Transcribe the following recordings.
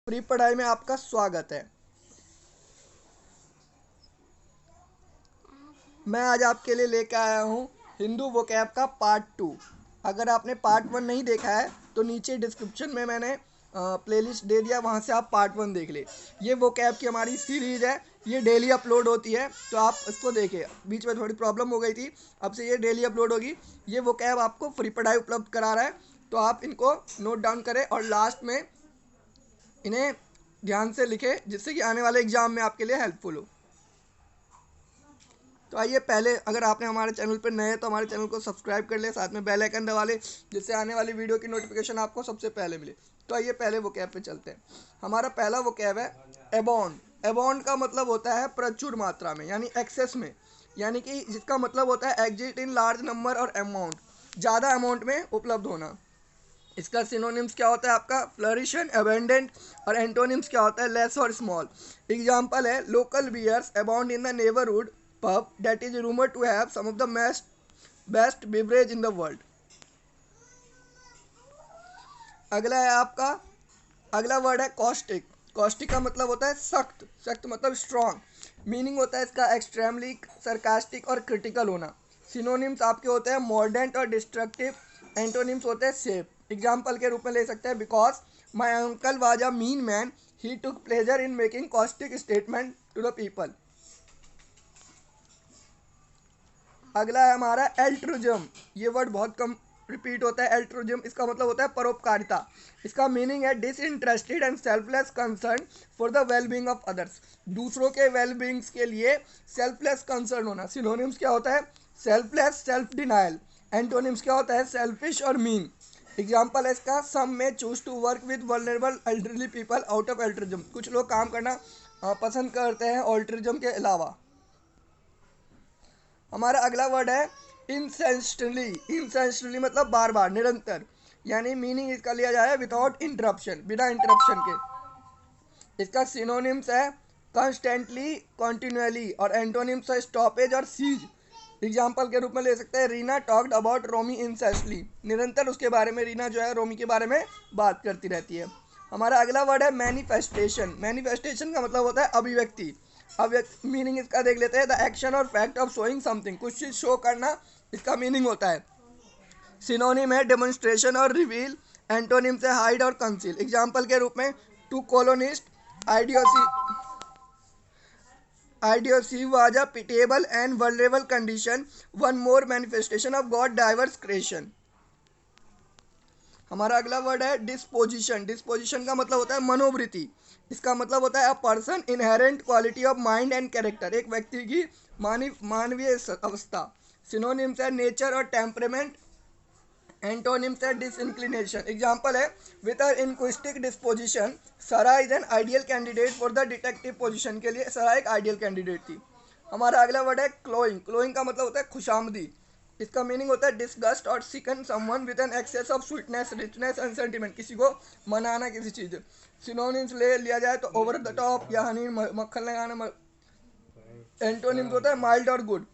Free पढ़ाई में आपका स्वागत है। मैं आज आपके लिए लेकर आया हूँ हिंदू वोकैब का पार्ट 2। अगर आपने पार्ट 1 नहीं देखा है तो नीचे डिस्क्रिप्शन में मैंने प्लेलिस्ट दे दिया, वहाँ से आप पार्ट 1 देख ले। ये वोकैब की हमारी सीरीज़ है, ये डेली अपलोड होती है, तो आप इसको देखें। बीच में थोड़ी प्रॉब्लम हो गई थी, अब से ये डेली अपलोड होगी। ये वोकैब आपको फ्री पढ़ाई उपलब्ध करा रहा है, तो आप इनको नोट डाउन करें और लास्ट में इन्हें ध्यान से लिखें, जिससे कि आने वाले एग्जाम में आपके लिए हेल्पफुल हो। तो आइए, पहले अगर आपने हमारे चैनल पर नए हैं तो हमारे चैनल को सब्सक्राइब कर ले, साथ में बेल आइकन दबा ले, जिससे आने वाली वीडियो की नोटिफिकेशन आपको सबसे पहले मिले। तो आइए पहले वोकैब पे चलते हैं। हमारा पहला वोकैब है अबाउंड। अबाउंड का मतलब होता है प्रचुर मात्रा में, यानी एक्सेस में, यानी कि जिसका मतलब होता है एग्जिस्ट इन लार्ज नंबर और अमाउंट, ज़्यादा अमाउंट में उपलब्ध होना। इसका सिनोनिम्स क्या होता है आपका फ्लरिशन, अबेंडेंट, और एंटोनिम्स क्या होता है लेस और स्मॉल। एग्जाम्पल है local beers abound in the neighbourhood pub that is rumour to have some of the best beverage in the world. अगला है आपका, अगला वर्ड है कॉस्टिक। कॉस्टिक का मतलब होता है सख्त, सख्त मतलब स्ट्रॉन्ग। मीनिंग होता है इसका एक्सट्रीमली सरकास्टिक और क्रिटिकल होना। सिनोनिम्स आपके होते हैं मॉर्डेंट और डिस्ट्रक्टिव। एंटोनिम्स होते हैं सेफ। एग्जाम्पल के रूप में ले सकते हैं because my uncle was a mean man, he took pleasure in making caustic statement to the people. अगला है हमारा एल्ट्रुजम। ये वर्ड बहुत कम रिपीट होता है, एल्ट्रुजम। इसका मतलब होता है परोपकारिता। इसका मीनिंग है disinterested and selfless concern for the well being of others. दूसरों के वेल बीइंग्स के लिए सेल्फलेस कंसर्न होना। सिनोनिम्स क्या होता है सेल्फलेस, सेल्फ डिनायल। एंटोनिम्स क्या होता है सेल्फिश और मीन। एग्जाम्पल है इसका सम में choose to work with vulnerable elderly people out of altruism. कुछ लोग काम करना पसंद करते हैं ऑल्ट्रिज्म के अलावा। हमारा अगला वर्ड है इंसेंशनली। इंसेंशनली मतलब बार बार, निरंतर, यानी मीनिंग इसका लिया जाए विदाउट इंटरप्शन, बिना इंटरप्शन के। इसका सिनोनिम्स है कॉन्स्टेंटली, कॉन्टिन्यूअली, और एंटोनिम्स है स्टॉपेज और सीज। एग्जाम्पल के रूप में ले सकते हैं रीना टॉक्ड अबाउट रोमी इंसेंशनली। निरंतर उसके बारे में, रीना जो है रोमी के बारे में बात करती रहती है। हमारा अगला वर्ड है मैनिफेस्टेशन। मैनिफेस्टेशन का मतलब होता है अभिव्यक्ति। अभिव्यक्ति मीनिंग इसका देख लेते हैं द एक्शन और फैक्ट ऑफ शोइंग समथिंग, कुछ चीज शो करना इसका मीनिंग होता है। सिनोनिम है डेमोन्स्ट्रेशन और रिवील। एंटोनिम से हाइड और कंसील। एग्जाम्पल के रूप में to colonist idiocy Idiocy was a pitiable and vulnerable condition, one more manifestation of God's diverse creation. हमारा अगला वर्ड है डिस्पोजिशन। डिस्पोजिशन का मतलब होता है मनोवृत्ति। इसका मतलब होता है a person inherent quality of mind and character, एक व्यक्ति की मानवीय अवस्था। सिनोनिम्स है नेचर और टेम्परेमेंट। एंटोनिम्स है डिसइंक्लिनेशन। एग्जाम्पल है विद हर इनक्विस्टिक डिस्पोजिशन सरा is an ideal candidate for the detective position. के लिए सरा एक आइडियल कैंडिडेट थी। हमारा अगला वर्ड है क्लोइंग। क्लोइंग का मतलब होता है खुशामदी। इसका मीनिंग होता है डिस्गस्ट और sicken someone with an excess of sweetness, richness and sentiment, किसी को मनाना किसी चीज़। सिनोनिम्स ले लिया जाए तो ओवर द टॉप या हनी, मक्खन लगाना। एंटोनिम्स होता है माइल्ड और good.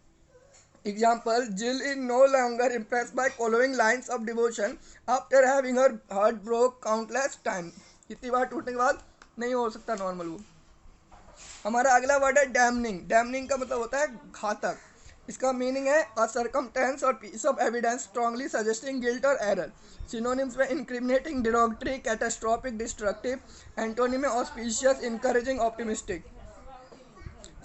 Example, Jill is no longer impressed by following lines of devotion after having her heart broke countless times. इतनी बार टूटने के बाद नहीं हो सकता नॉर्मल वो। हमारा अगला वर्ड है डैमनिंग। डैमनिंग का मतलब होता है घातक। इसका मीनिंग है अ सर्कमटेंस और piece of evidence strongly suggesting guilt और एरर। सिनोनिम्स में incriminating, derogatory, catastrophic, destructive. Antonym में auspicious, encouraging, optimistic.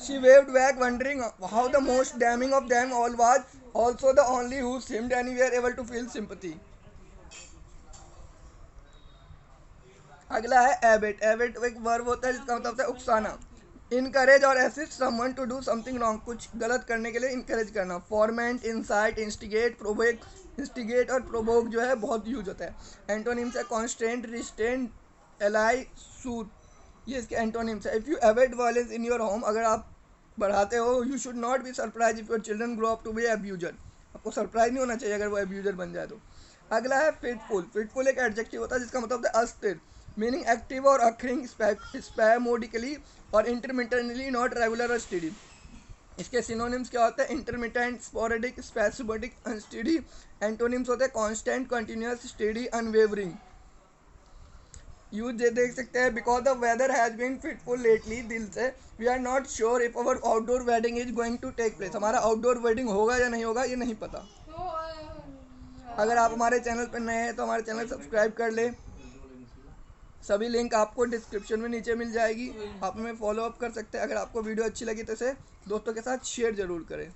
She waved back, wondering how the most damning of them all was also the only who seemed anywhere able to feel sympathy. अगला है EBIT. EBIT एक verb होता है जिसका मतलब होता है उकसाना। इनकरेज और assist someone to do something wrong, कुछ गलत करने के लिए इनकरेज करना। Foment, incite, instigate, provoke. Instigate और प्रोवोक जो है बहुत यूज होता है। एंटोनिम्स है कॉन्स्टेंट, रिस्टेंट, एलाई, सूट। ये इसके एंटोनिम्स है। If you avoid violence in your home, अगर आप बढ़ाते हो, you should not be surprise if your children grow up to be abuser. आपको सरप्राइज नहीं होना चाहिए अगर वो एब्यूजर बन जाए तो। अगला है फिटफुल। फिटफुल एक एडजेक्टिव होता है जिसका मतलब होता है अस्थिर, मीनिंग एक्टिव और अक्रिंग, स्पैमोडिकली और इंटरमिटेंटली, नॉट रेगुलर और स्टडी। इसके सिनोनिम्स क्या होते हैं intermittent, sporadic, specific, unsteady. Antonyms होते हैं constant, continuous, steady, unwavering. Use ये देख सकते हैं, because the weather has been fitful lately, दिल से we are not sure if our outdoor wedding is going to take place, हमारा आउटडोर वेडिंग होगा या नहीं होगा ये नहीं पता। अगर आप हमारे चैनल पर नए हैं तो हमारे चैनल सब्सक्राइब कर ले, सभी लिंक आपको डिस्क्रिप्शन में नीचे मिल जाएगी, आप हमें फॉलो अप कर सकते हैं। अगर आपको वीडियो अच्छी लगी तो इसे दोस्तों के साथ शेयर जरूर करें।